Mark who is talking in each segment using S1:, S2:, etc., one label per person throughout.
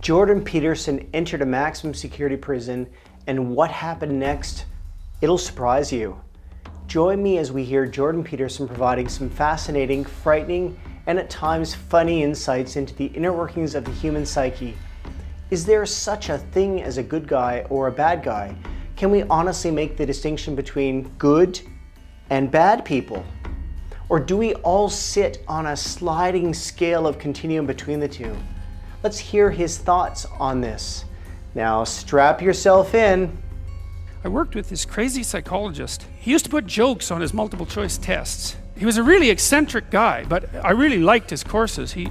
S1: Jordan Peterson entered a maximum security prison, and what happened next? It'll surprise you. Join me as we hear Jordan Peterson providing some fascinating, frightening, and at times funny insights into the inner workings of the human psyche. Is there such a thing as a good guy or a bad guy? Can we honestly make the distinction between good and bad people? Or do we all sit on a sliding scale of continuum between the two? Let's hear his thoughts on this. Now strap yourself in.
S2: I worked with this crazy psychologist. He used to put jokes on his multiple choice tests. He was a really eccentric guy, but I really liked his courses. He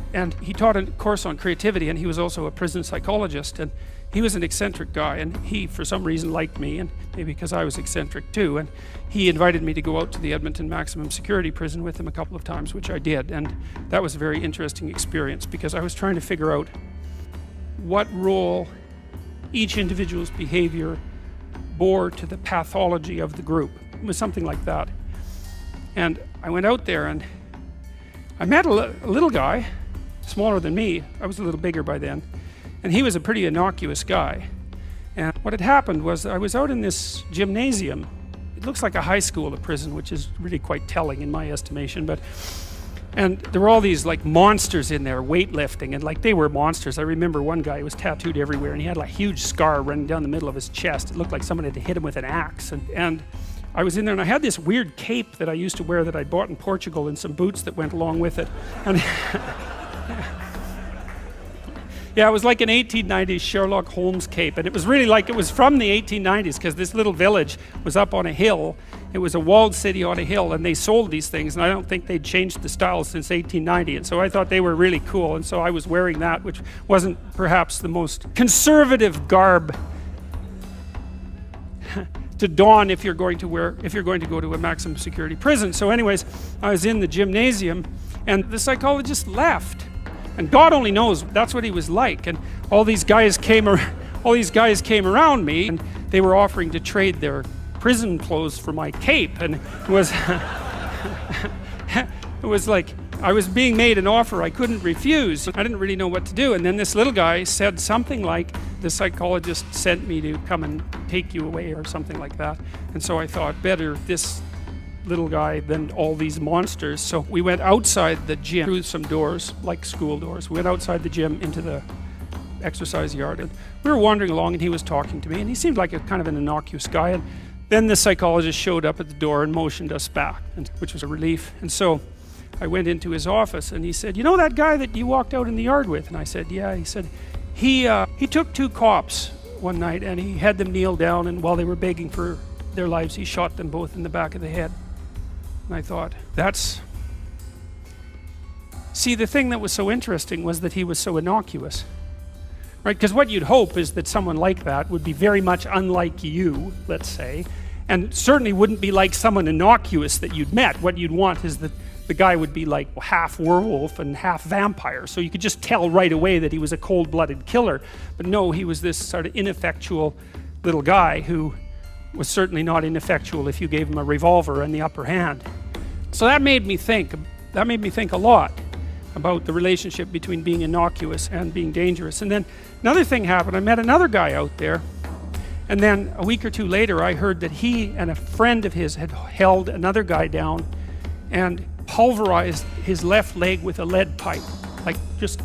S2: taught a course on creativity, and he was also a prison psychologist, and he was an eccentric guy, and he for some reason liked me, and maybe because I was eccentric too, and he invited me to go out to the Edmonton maximum security prison with him a couple of times, which I did, and that was a very interesting experience because I was trying to figure out what role each individual's behavior bore to the pathology of the group. It was something like that. And I went out there and I met a little guy, smaller than me. I was a little bigger by then. And he was a pretty innocuous guy. And what had happened was I was out in this gymnasium. It looks like a high school, a prison, which is really quite telling in my estimation. And there were all these like monsters in there weightlifting, and like they were monsters. I remember one guy who was tattooed everywhere, and he had like a huge scar running down the middle of his chest. It looked like someone had hit him with an axe. And I was in there, and I had this weird cape that I used to wear that I bought in Portugal, and some boots that went along with it. And yeah, it was like an 1890s Sherlock Holmes cape, and it was really like it was from the 1890s because this little village was up on a hill. It was a walled city on a hill, and they sold these things, and I don't think they'd changed the style since 1890, and so I thought they were really cool, and so I was wearing that, which wasn't perhaps the most conservative garb to don if you're going to go to a maximum security prison. So anyways, I was in the gymnasium, and the psychologist left. And God only knows that's what he was like. And all these guys came around me, and they were offering to trade their prison clothes for my cape. And it was it was like I was being made an offer I couldn't refuse. I didn't really know what to do. And then this little guy said something like, the psychologist sent me to come and take you away, or something like that. And so I thought, better this little guy than all these monsters. So we went outside the gym through some doors, like school doors. We went outside the gym into the exercise yard, and we were wandering along, and he was talking to me, and he seemed like a kind of an innocuous guy. And then the psychologist showed up at the door and motioned us back, which was a relief. And so I went into his office, and he said, "You know that guy that you walked out in the yard with?" And I said, "Yeah." He said, he took two cops one night, and he had them kneel down, and while they were begging for their lives, he shot them both in the back of the head. And I thought, see, the thing that was so interesting was that he was so innocuous, right? Because what you'd hope is that someone like that would be very much unlike you, let's say, and certainly wouldn't be like someone innocuous that you'd met. What you'd want is that the guy would be like half werewolf and half vampire, so you could just tell right away that he was a cold-blooded killer. But no, he was this sort of ineffectual little guy who was certainly not ineffectual if you gave him a revolver and the upper hand. So that made me think a lot about the relationship between being innocuous and being dangerous. And then another thing happened. I met another guy out there, and then a week or two later I heard that he and a friend of his had held another guy down and pulverized his left leg with a lead pipe, like just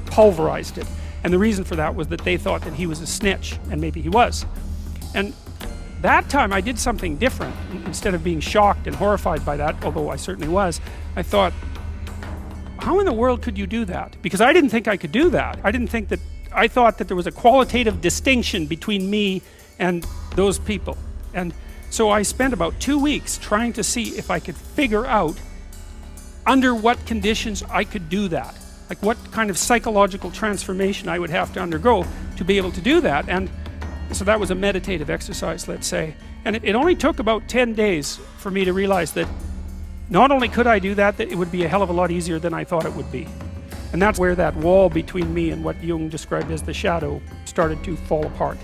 S2: pulverized it. And the reason for that was that they thought that he was a snitch, and maybe he was. And that time I did something different. Instead of being shocked and horrified by that, although I certainly was, I thought, how in the world could you do that? Because I didn't think I could do that. I thought that there was a qualitative distinction between me and those people. And so I spent about 2 weeks trying to see if I could figure out under what conditions I could do that. Like what kind of psychological transformation I would have to undergo to be able to do that. And so that was a meditative exercise, let's say. And it only took about 10 days for me to realize that not only could I do that, that it would be a hell of a lot easier than I thought it would be. And that's where that wall between me and what Jung described as the shadow started to fall apart.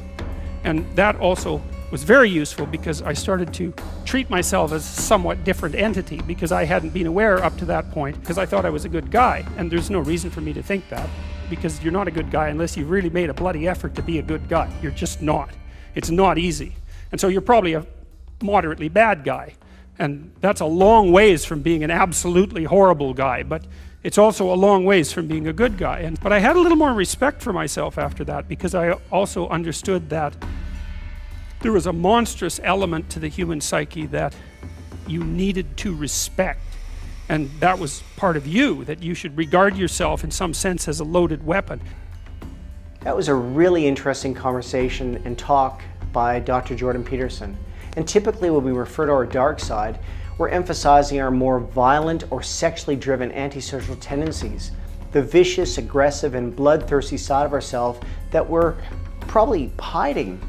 S2: And that also was very useful because I started to treat myself as a somewhat different entity, because I hadn't been aware up to that point, because I thought I was a good guy, and there's no reason for me to think that. because you're not a good guy unless you've really made a bloody effort to be a good guy. You're just not. It's not easy. And so you're probably a moderately bad guy. And that's a long ways from being an absolutely horrible guy, but it's also a long ways from being a good guy. But I had a little more respect for myself after that, because I also understood that there was a monstrous element to the human psyche that you needed to respect. And that was part of you, that you should regard yourself in some sense as a loaded weapon.
S1: That was a really interesting conversation and talk by Dr. Jordan Peterson. And typically when we refer to our dark side, we're emphasizing our more violent or sexually driven antisocial tendencies, the vicious, aggressive, and bloodthirsty side of ourselves that we're probably hiding.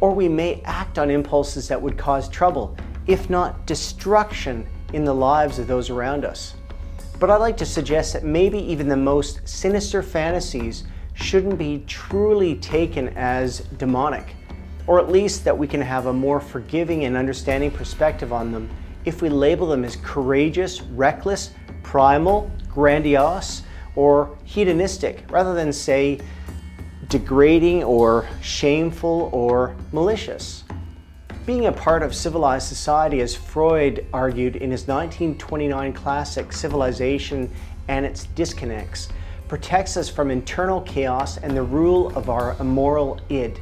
S1: Or we may act on impulses that would cause trouble, if not destruction, in the lives of those around us. But I'd like to suggest that maybe even the most sinister fantasies shouldn't be truly taken as demonic, or at least that we can have a more forgiving and understanding perspective on them if we label them as courageous, reckless, primal, grandiose, or hedonistic, rather than say degrading or shameful or malicious. Being a part of civilized society, as Freud argued in his 1929 classic Civilization and Its Disconnects, protects us from internal chaos and the rule of our immoral id.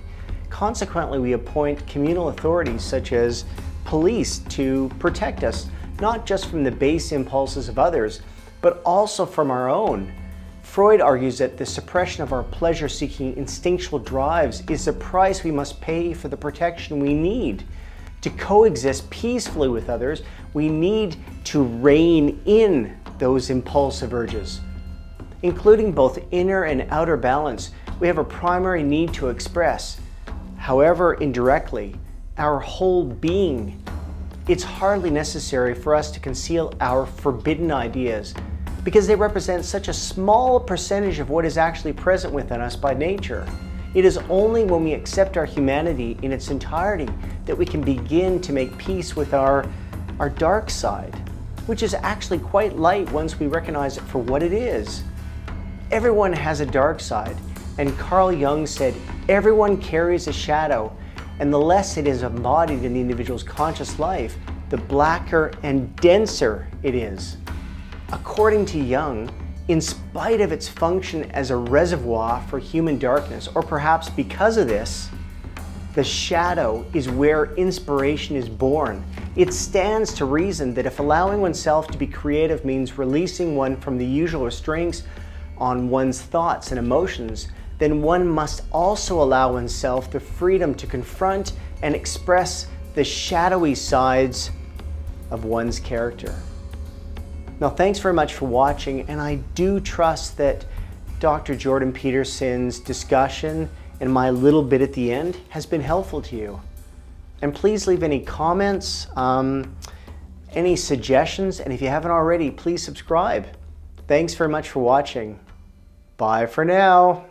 S1: Consequently, we appoint communal authorities such as police to protect us, not just from the base impulses of others, but also from our own. Freud argues that the suppression of our pleasure-seeking instinctual drives is the price we must pay for the protection we need. To coexist peacefully with others, we need to rein in those impulsive urges. Including both inner and outer balance, we have a primary need to express, however indirectly, our whole being. It's hardly necessary for us to conceal our forbidden ideas, because they represent such a small percentage of what is actually present within us by nature. It is only when we accept our humanity in its entirety that we can begin to make peace with our dark side, which is actually quite light once we recognize it for what it is. Everyone has a dark side, and Carl Jung said, everyone carries a shadow, and the less it is embodied in the individual's conscious life, the blacker and denser it is. According to Jung, in spite of its function as a reservoir for human darkness, or perhaps because of this, the shadow is where inspiration is born. It stands to reason that if allowing oneself to be creative means releasing one from the usual restraints on one's thoughts and emotions, then one must also allow oneself the freedom to confront and express the shadowy sides of one's character. Now, thanks very much for watching, and I do trust that Dr. Jordan Peterson's discussion and my little bit at the end has been helpful to you. And please leave any comments, any suggestions, and if you haven't already, please subscribe. Thanks very much for watching. Bye for now.